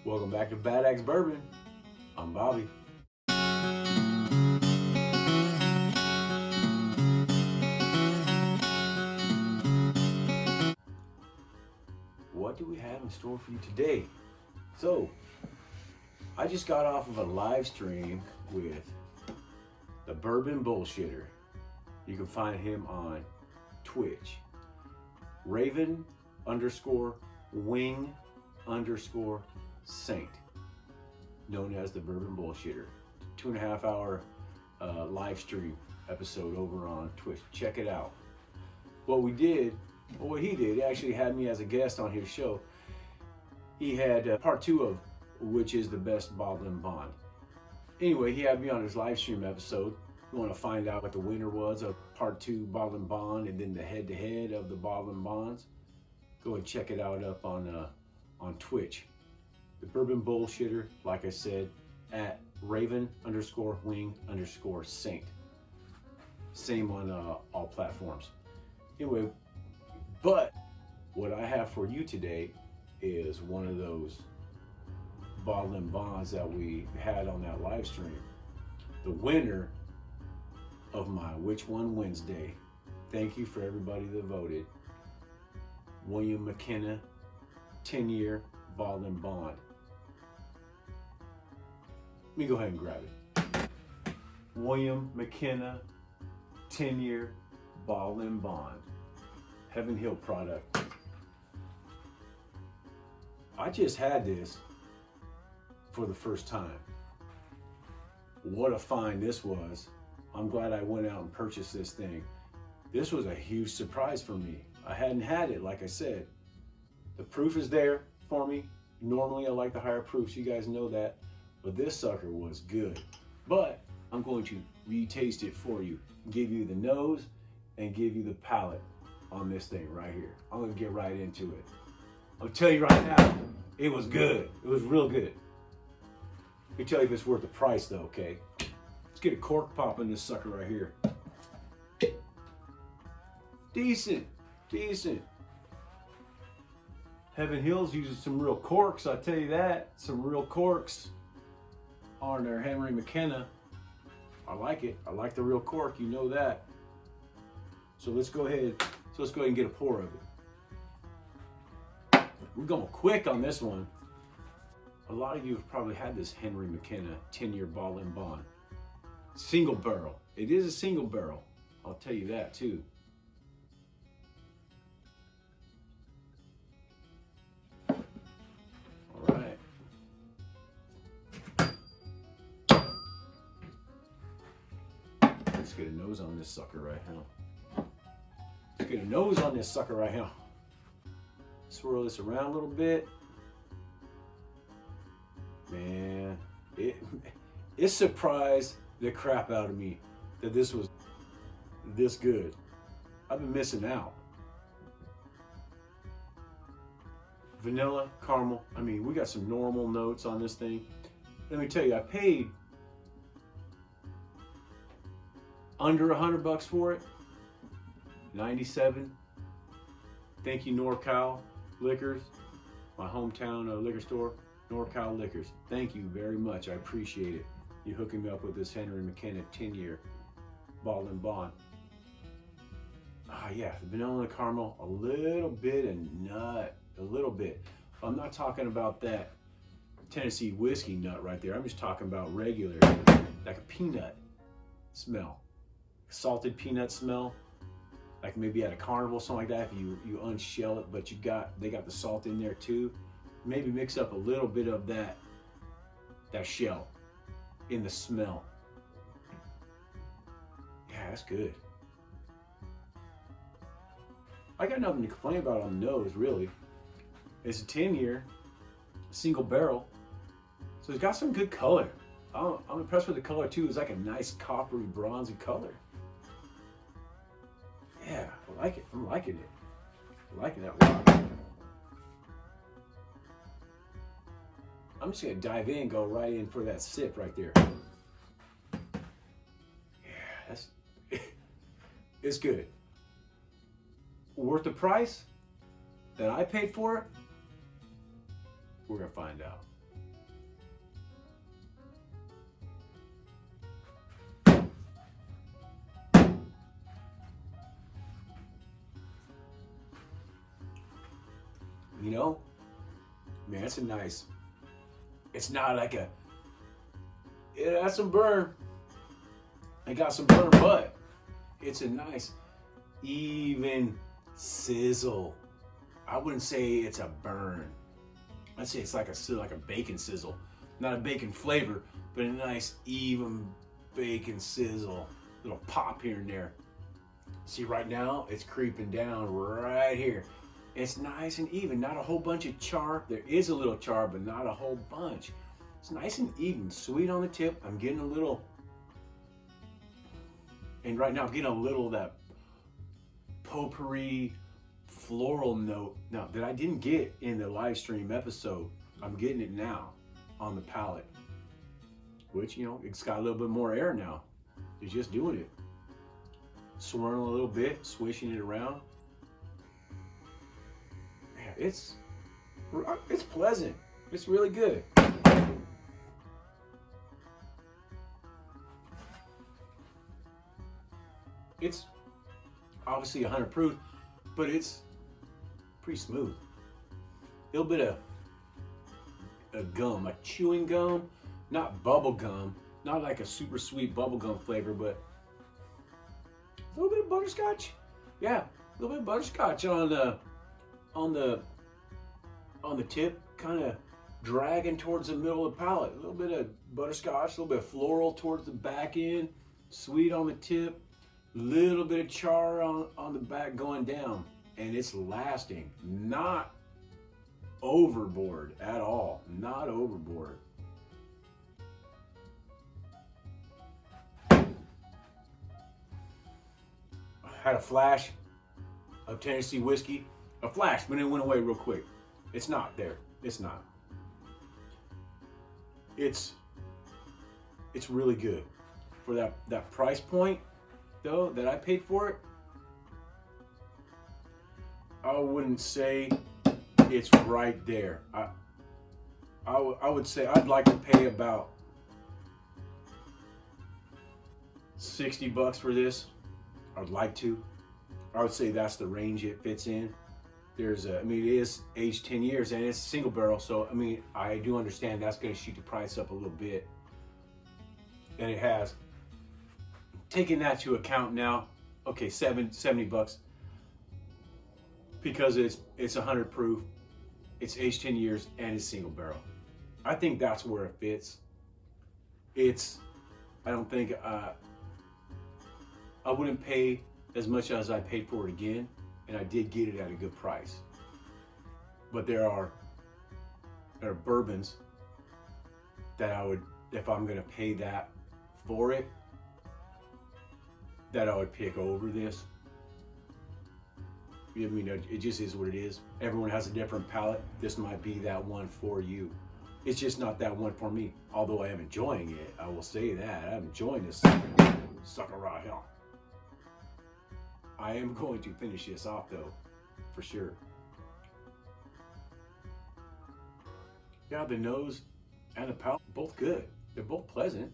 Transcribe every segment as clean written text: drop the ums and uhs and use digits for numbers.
Welcome back to Bad Axe Bourbon. I'm Bobby. What do we have in store for you today? So, I just got off of a live stream with the Bourbon Bullshitter. You can find him on Twitch. Raven_wing_saint, known as the Bourbon Bullshitter. 2.5 hour live stream episode over on Twitch. Check it out. What he did, he actually had me as a guest on his show. He had part 2 of which is the best bottle and bond. Anyway, he had me on his live stream episode. You want to find out what the winner was of part 2 bottle and bond, and then the head-to-head of the bottle and bonds. Go and check it out up on Twitch. The Bourbon Bullshitter, like I said, at Raven_wing_saint. Same on all platforms. Anyway, but what I have for you today is one of those bottle and bonds that we had on that live stream. The winner of my Which One Wednesday. Thank you for everybody that voted. McKenna 10yr bottle and bond. Let me go ahead and grab it. McKenna 10yr bottle and bond. Heaven Hill product. I just had this for the first time. What a find this was. I'm glad I went out and purchased this thing. This was a huge surprise for me. I hadn't had it, like I said. The proof is there for me. Normally I like the higher proofs, you guys know that. But this sucker was good. But I'm going to re-taste it for you. Give you the nose and give you the palate on this thing right here. I'm gonna get right into it. I'll tell you right now, it was good. It was real good. Let me tell you if it's worth the price though, okay? Let's get a cork pop in this sucker right here. Decent. Heaven Hills uses some real corks, I'll tell you that. Some real corks on their Henry McKenna. I like it. I like the real cork, you know that. So let's go ahead and get a pour of it. We're going quick on this one. A lot of you have probably had this Henry McKenna 10yr bottle and bond. Single barrel. It is a single barrel. I'll tell you that too. All right. Let's get a nose on this sucker right now. Let's get a nose on this sucker right now. Swirl this around a little bit. Man, it surprised the crap out of me that this was this good. I've been missing out. Vanilla, caramel. I mean, we got some normal notes on this thing. Let me tell you, I paid under $100 for it. 97. Thank you, NorCal Liquors, my hometown liquor store, NorCal Liquors. Thank you very much. I appreciate it. You hooking me up with this Henry McKenna 10yr bottle and bond. Yeah, the vanilla and caramel, a little bit and nut, a little bit. I'm not talking about that Tennessee whiskey nut right there. I'm just talking about regular, like a peanut smell, salted peanut smell. Like maybe at a carnival, something like that. If you unshell it, but they got the salt in there too. Maybe mix up a little bit of that shell in the smell. Yeah, that's good. I got nothing to complain about on the nose, really. It's a 10yr, single barrel, so it's got some good color. I'm impressed with the color too. It's like a nice coppery, bronzy color. Yeah, I like it. I'm liking it. I'm liking that a lot. I'm just gonna dive in, go right in for that sip right there. Yeah, it's good. Worth the price that I paid for it? We're gonna find out. you know? Man, it's a nice, it's not like a, it has some burn. It got some burn, but it's a nice, even sizzle. I wouldn't say it's a burn. I'd say it's like a bacon sizzle. Not a bacon flavor, but a nice, even bacon sizzle. Little pop here and there. See, right now, it's creeping down right here. It's nice and even, not a whole bunch of char. There is a little char, but not a whole bunch. It's nice and even, sweet on the tip. I'm getting a little, and right now I'm getting a little of that potpourri floral note now that I didn't get in the live stream episode. I'm getting it now on the palate, which, you know, it's got a little bit more air now. It's just doing it. Swirling a little bit, swishing it around. Man, it's pleasant. It's really good. It's obviously 100 proof, but it's pretty smooth. A little bit of a gum, like chewing gum, not bubble gum, not like a super sweet bubble gum flavor, but a little bit of butterscotch. Yeah, a little bit of butterscotch on the tip, kind of dragging towards the middle of the palate. A little bit of butterscotch, a little bit of floral towards the back end, sweet on the tip, little bit of char on the back going down, and it's lasting. Not overboard at all. Not overboard. Had a flash of Tennessee whiskey. A flash, but it went away real quick. It's not there. It's not. It's really good. For that price point, though, that I paid for it, I wouldn't say it's right there. I would say I'd like to pay about $60 for this. I would like to. I would say that's the range it fits in. I mean, it is aged 10 years and it's a single barrel. So, I mean, I do understand that's going to shoot the price up a little bit. And it has. Taking that to account now, okay, $70 because it's 100 proof, it's aged 10 years, and it's single barrel. I think that's where it fits. I don't think, I wouldn't pay as much as I paid for it again, and I did get it at a good price. But there are bourbons that I would, if I'm gonna pay that for it, that I would pick over this. I mean, it just is what it is. Everyone has a different palate. This might be that one for you. It's just not that one for me. Although I am enjoying it, I will say that. I'm enjoying this sucker right here. I am going to finish this off though, for sure. Yeah, the nose and the palate, both good. They're both pleasant.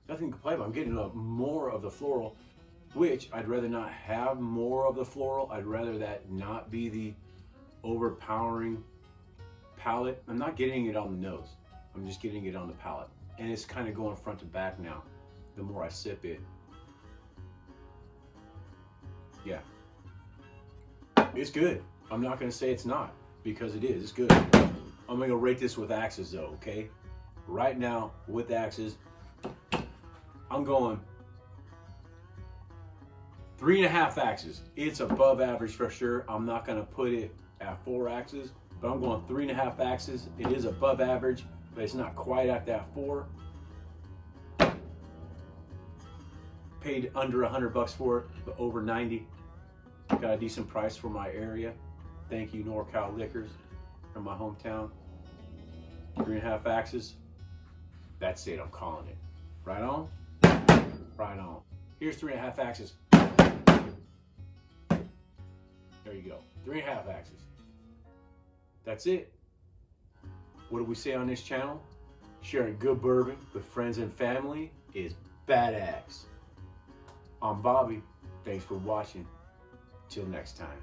Nothing to complain about. I'm getting more of the floral, which I'd rather not have more of the floral. I'd rather that not be the overpowering palate. I'm not getting it on the nose. I'm just getting it on the palate. And it's kind of going front to back now, the more I sip it. Yeah. It's good. I'm not going to say it's not, because it is. It's good. I'm going to rate this with axes though, okay? Right now, with axes, I'm going 3.5 axes. It's above average for sure. I'm not gonna put it at 4 axes, but I'm going 3.5 axes. It is above average, but it's not quite at that 4. Paid under $100 for it, but over 90. Got a decent price for my area. Thank you, NorCal Liquors, from my hometown. 3.5 axes. That's it, I'm calling it. Right on? Right on. Here's 3.5 axes. There you go. 3.5 axes. That's it. What do we say on this channel? Sharing good bourbon with friends and family is badass. I'm Bobby. Thanks for watching. Till next time.